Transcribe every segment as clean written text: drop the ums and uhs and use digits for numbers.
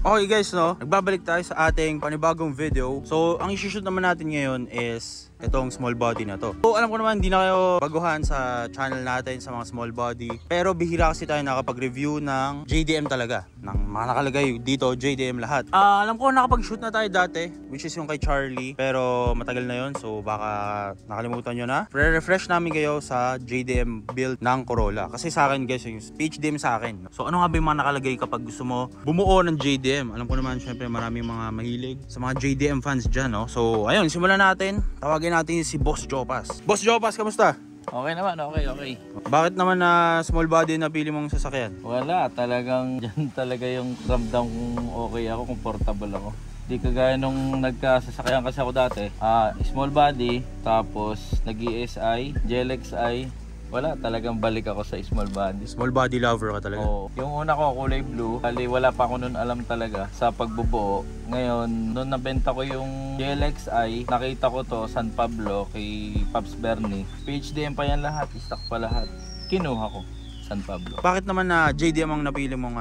Okay guys, no? Nagbabalik tayo sa ating panibagong video. So, ang isi-shoot naman natin ngayon is itong small body na to. So, alam ko naman, hindi na kayo baguhan sa channel natin sa mga small body. Pero bihira kasi tayo nakapag-review ng JDM talaga. Ng mga nakalagay dito, JDM lahat. Alam ko nakapag-shoot na tayo dati, which is yung kay Charlie. Pero matagal na yon, so baka nakalimutan nyo na. Re-refresh namin kayo sa JDM build ng Corolla. Kasi sa akin guys, yung PHDM sa akin. So, ano nga ba yung mga nakalagay kapag gusto mo bumuo ng JDM? Alam ko naman, syempre maraming mga mahilig sa mga JDM fans dyan, no? So, ayun, simulan natin. Tawagin natin si Boss Jopas. Boss Jopas, kamusta? Okay naman, okay. Bakit naman na small body na pili mong sasakyan? Wala, talagang dyan talaga yung ramdam kung okay ako, comfortable ako. Di kagaya nung nagkasasakyan kasi ako dati, small body, tapos nag-ESI, GLXI. Wala, talagang balik ako sa small body. Small body lover ka talaga? Oo. Yung una ko, kulay blue. Hali, wala pa ako nun alam talaga sa pagbubuo. Ngayon, nung nabenta ko yung GLXI, nakita ko to, San Pablo, kay Pops Bernie. PHDM pa yan lahat, stock pa lahat. Kinuha ko, San Pablo. Bakit naman na JDM ang napili mong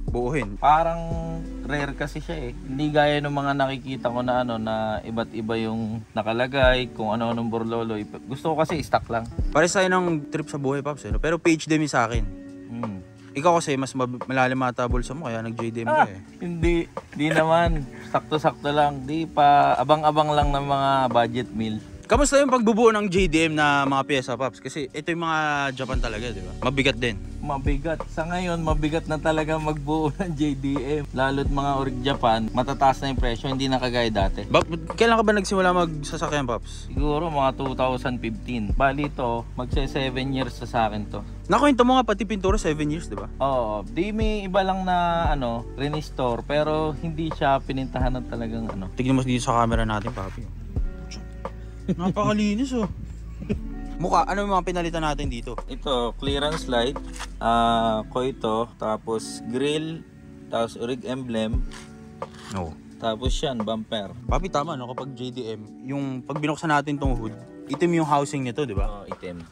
buuhin? Parang rare kasi siya eh. Hindi gaya ng mga nakikita ko na na iba't iba yung nakalagay, kung ano-anong burlolo. Gusto ko kasi stock lang. Pare sa'yo ng trip sa buhay, Pops, eh, no? Pero PHDM sa akin. Ikaw kasi mas malalim ata bulsa mo, kaya nag-JDM ka eh. Hindi naman. Sakto-sakto lang. Di pa abang-abang lang ng mga budget meal. Kamusta yung pagbubuo ng JDM na mga pyesa, Pops? Kasi ito yung mga Japan talaga, di ba? Mabigat din. Mabigat. Sa ngayon, mabigat na talaga magbuo ng JDM. Lalo't mga Orig Japan, matataas na yung presyo, hindi na kagaya dati. Kailan ka ba nagsimula magsasakyan, Pops? Siguro mga 2015. Bali to, magse 7 years sa akin to. Nakwento mo nga pati pintura 7 years, di ba? Oo. Di may iba lang na restore, pero hindi siya pinintahan ng talagang Tignan mo dito sa camera natin, Papi. Napakalinis oh. Mukha, ano yung mga pinalitan natin dito? Ito, clearance light, koito, tapos grill, tapos Orig emblem. No. Tapos yan, bumper. Papi, tama no, kapag JDM, yung pag binuksan natin tong hood, itim yung housing nito, di ba? Oo, itim.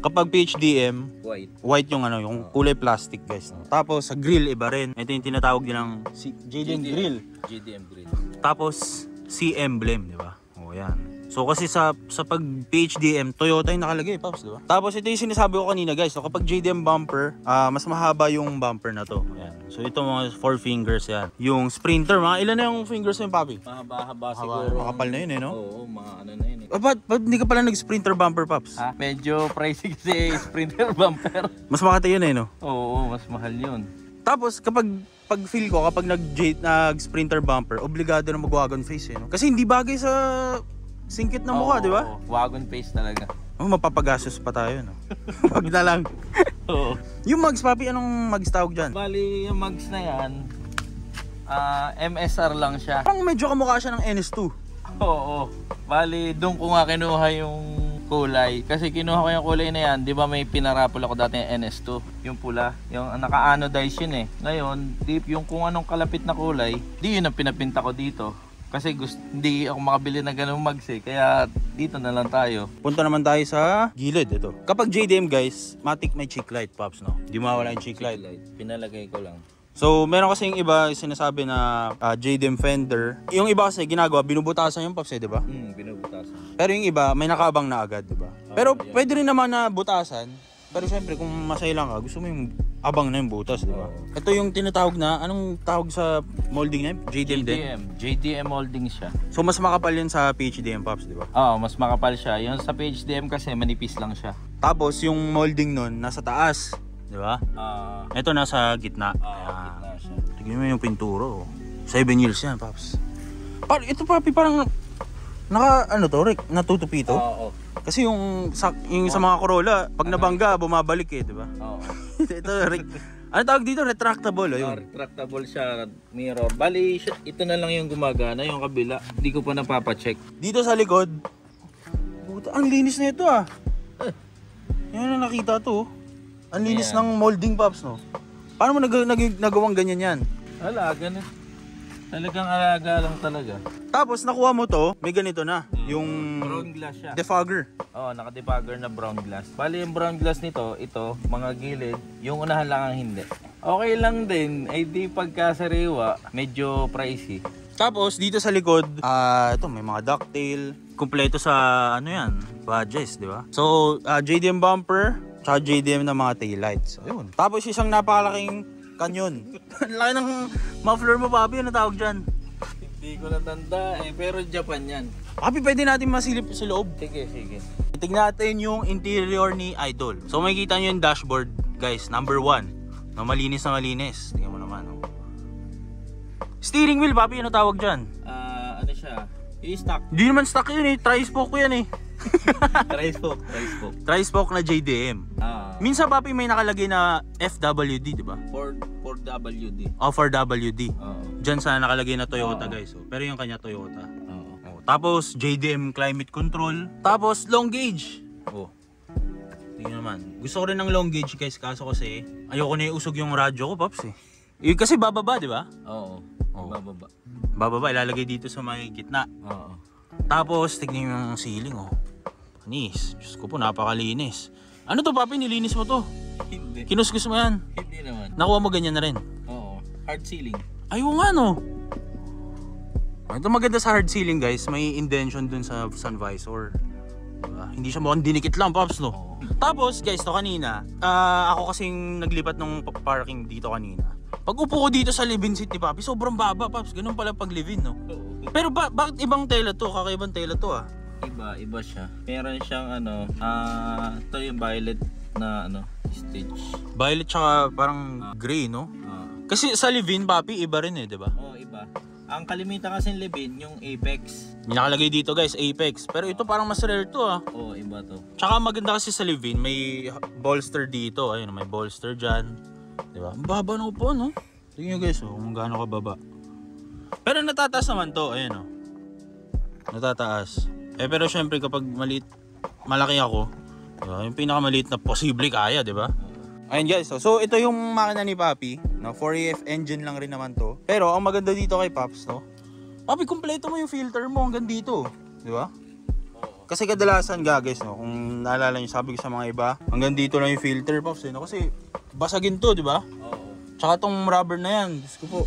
Kapag PHDM, white yung yung kulay plastic, guys. No? Tapos sa grill iba rin. Ito yung tinatawag din ng JDM grill. JDM grill. Tapos C emblem, di ba? Oh, yan. So kasi sa pag PHDM, Toyota yung nakalagay, Pops, di ba? Tapos ito yung sinasabi ko kanina, guys. So kapag JDM bumper, mas mahaba yung bumper na to. Ayan. So ito mga 4 fingers yan. Yung Sprinter, mga ilan na yung fingers na yung, Papi? Mahaba siguro. Makapal na yun eh, no? Oo, mga na yun eh. Ba't hindi ka pala nag-Sprinter bumper, Pops? Medyo pricey kasi Sprinter bumper. Mas makati yun eh, no? Oo, mas mahal yun. Tapos kapag feel ko, kapag nag-Sprinter bumper, obligado na mag-wagon face eh, no? Kasi hindi bagay sa singkit na mukha, di ba? Wagon face talaga. Mapapagastos pa tayo, no? Wag na lang. Oo. Yung mugs, Papi, anong mugs tawag dyan? Bali, yung mugs na yan, MSR lang siya. Parang medyo kamukha siya ng NS2. Oo. Bali, doon ko nga kinuha yung kulay. Kasi kinuha ko yung kulay na yan, di ba may pinarapol ako dati yung NS2, yung pula. Yung naka-anodize yun eh. Ngayon, yung kung anong kalapit na kulay, di yun ang pinapinta ko dito. Kasi hindi ako makabili ng ganung mugs eh. Kaya dito na lang tayo. Punta naman tayo sa gilid ito. Kapag JDM guys, matik may cheek light, Pops, no? Di mawala yung cheek light. Pinalagay ko lang. So meron kasi yung iba sinasabi na JDM fender. Yung iba kasi ginagawa, binubutasan yung, Pops, eh, di ba? Binubutasan. Pero yung iba, may nakaabang na agad, di ba? Pero pwede rin naman na butasan. Pero syempre kung masaya lang ka, gusto mo yung abang na yung butas, di ba? Ito yung tinatawag na, anong tawag sa molding na yun? JDM din? JDM molding siya. So mas makapal yun sa PHDM, Pops, di ba? Oo, mas makapal siya. Yung sa PHDM kasi manipis lang siya. Tapos yung molding nun, nasa taas, di ba? Ito nasa gitna. Gitna siya. Tignan mo yung pinturo. 7 years yan, Pops. Ito, Papi, parang natutupi ito. Oo. Kasi yung sa mga Corolla, pag nabangga, bumabalik eh, di ba? Oo. Ito, ano tawag dito? Retractable, yun. Retractable siya, mirror. Bali, ito na lang yung gumagana, yung kabila. Hindi ko pa napapacheck. Dito sa likod, ang linis na ito ah. Yan na nakita to. Ang linis ng molding, Pops, no? Paano mo nagawang ganyan yan? Wala, ganun. Talagang alaga lang talaga. Tapos nakuha mo to, may ganito na. Yung brown glass siya. Defogger. Oo, naka-defogger na brown glass. Bali yung brown glass nito, ito, mga gilid, yung unahan lang ang hindi. Okay lang din. Ay di pagka sariwa, medyo pricey. Tapos dito sa likod, ito may mga ducktail, kumpleto sa ano yan, badges, di ba? So, JDM bumper, tsaka JDM na mga taillights. So, ayun. Tapos isang napakalaking kanyon. Laki ng muffler mo, papi, ano tawag dyan? Hindi ko natanda pero Japan yan. Papi, pwede natin masilip sa loob. Sige, sige. Tignan natin yung interior ni Idol. So makikita nyo yung dashboard, guys, number 1. Na malinis na malinis. Tingnan mo naman, oh. Steering wheel, papi, ano tawag dyan? Ano siya? I-stock. Hindi naman stock yun eh, tri-spoke ko yan eh. Tri-spoke. Tri-spoke na JDM. Minsan, papi, may nakalagay na FWD, di ba? 4WD. O, 4WD. Oo. Dyan sana nakalagay na Toyota, guys. Oh. Pero yung kanya Toyota. Oh. Tapos, JDM climate control. Tapos, long gauge. Oh. Tingnan naman. Gusto ko rin ng long gauge, guys. Kaso kasi, ayoko na iusog yung radyo ko, paps eh. Kasi bababa, di ba? Oo. Bababa. Bababa, ilalagay dito sa may gitna. Oo. Tapos, tignan mo yung ceiling, oh. Panis. Diyos ko po, napakalinis. Ano to, papi? Nilinis mo to? Hindi. Kinuskus mo yan? Hindi naman. Nakuha mo ganyan na rin? Oo. Hard ceiling. Ayaw nga, no? Ito maganda sa hard ceiling, guys. May indention dun sa sun visor. Diba? Hindi siya mukhang dinikit lang, Pops, no? Oo. Tapos, guys, to kanina, ako kasing naglipat ng parking dito kanina. Pag upo ko dito sa live-in seat ni Papi, sobrang baba, Pops. Ganun pala pag live-in, no? Oo. Pero bakit ibang tela to? Kakaibang tela to, ah. Iba siya. Meron siyang ito yung violet na stitch. Violet tsaka parang gray, no? Kasi sa live-in, Papi, iba rin eh, di ba? Oo, iba. Ang kalimitan kasi live-in, yung Apex. Nakalagay dito, guys, Apex. Pero ito parang mas rare to, ah. Oo, iba to. Tsaka maganda kasi sa live-in, may bolster dito. Ayun, may bolster dyan. Di ba? Ang baba na upo, no? Tingnan nyo, guys, oh, kung gaano kababa. Pero natataas naman to, ayun, oh. Natataas. Pero syempre kapag malaki ako, diba? Yung pinakamaliit na posible kaya, di ba? Ayun, guys, so ito yung makina ni Papi, no? 4AF engine lang rin naman to. Pero ang maganda dito kay Paps, no? Papi, kumpleto mo yung filter mo hanggang dito, di ba? Kasi kadalasan guys, no, kung naalala nyo, sabi ko sa mga iba, hanggang dito lang yung filter, Paps, eh, no? Kasi basagin to, di ba? Oo. Tsaka tong rubber na yan, Diyos ko po,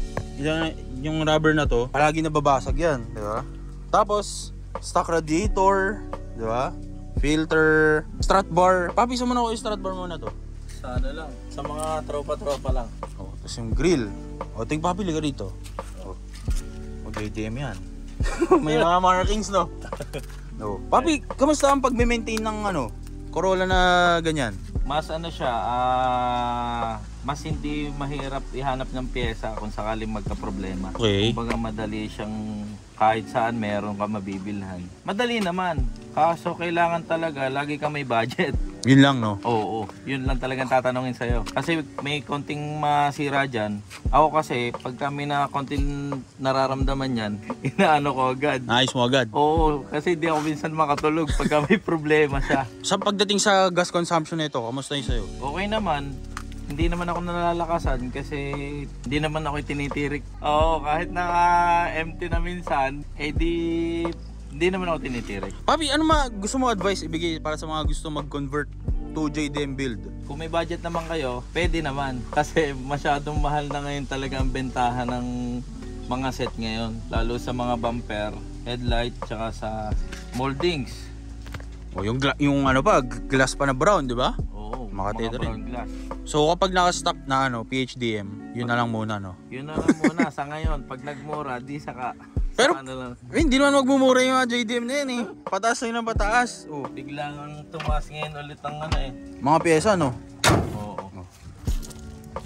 yung rubber na to, palagi nababasag yan, di ba? Tapos, stock radiator, di ba? Filter, strut bar. Papi, sa muna ko yung strut bar muna to. Sa lang, sa mga tropa-tropa lang. Oh, tapos yung grill. O, ting Papi, liga rito. Oh, JDM yan. May mga markings, no? No. Papi, kamusta ang pag-maintain ng Corolla na ganyan? Mas siya, mas hindi mahirap ihanap ng pyesa kung sakaling magka-problema. Okay. Kumbaga madali siyang kahit saan meron ka mabibilhan. Madali naman. Kaso kailangan talaga lagi ka may budget. Yun lang, no? Oo, yun lang talagang tatanungin sa'yo. Kasi may konting masira dyan. Ako kasi, pag kami na konting nararamdaman yan, inaano ko agad. Ayos mo agad. Oo, kasi di ako minsan makatulog pag may problema siya. Sa pagdating sa gas consumption nito, kamusta yung sa'yo? Okay naman. Hindi naman ako nalalakasan kasi hindi naman ako tinitirik. Oo, kahit naka-empty na minsan, hindi naman ako tinitirik. Papi, ano gusto mo advice ibigay para sa mga gusto mag-convert to JDM build? Kung may budget naman kayo, pwede naman. Kasi masyadong mahal na ngayon talaga ang bentahan ng mga set ngayon. Lalo sa mga bumper, headlight, tsaka sa moldings. O, yung glass pa na brown, di ba? Oo, Makati mga rin. brown glass. So kapag naka-stock na PHDM, yun na lang muna, no? Yun na lang muna sa ngayon. Pag nagmura, di saka Pero lang. hindi naman magmumura yung mga JDM na yan eh. Pataas na yun ang pataas. Oh. Biglang tumaas ngayon ulit ang Mga pyesa, no? Oo.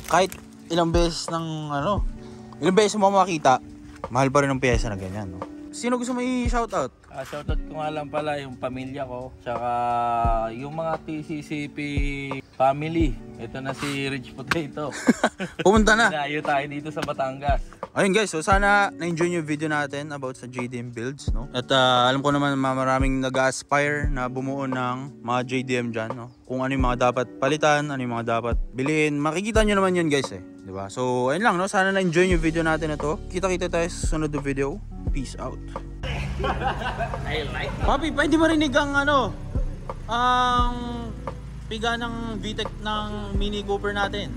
Kahit ilang beses ilang beses mo makita, mahal pa rin ang pyesa na ganyan, no? Sino gusto mo i-shoutout? Shoutout ko nga lang pala yung pamilya ko, tsaka yung mga TCCP family. Ito na si Rich Potato. Pumunta na. Inayo tayo dito sa Batangas. Ayun guys, so sana na-enjoy yung video natin about sa JDM builds, no? At alam ko naman maraming nag-aspire na bumuo ng mga JDM dyan, no? Kung ano yung mga dapat palitan, ano yung mga dapat bilhin. Makikita nyo naman yun guys eh, di ba? So ayun lang, no? Sana na-enjoy yung video natin na to. Kita-kita tayo sa sunod na video. Peace out. Papi, pwede marinig ang ang piga ng VTEC ng Mini Cooper natin.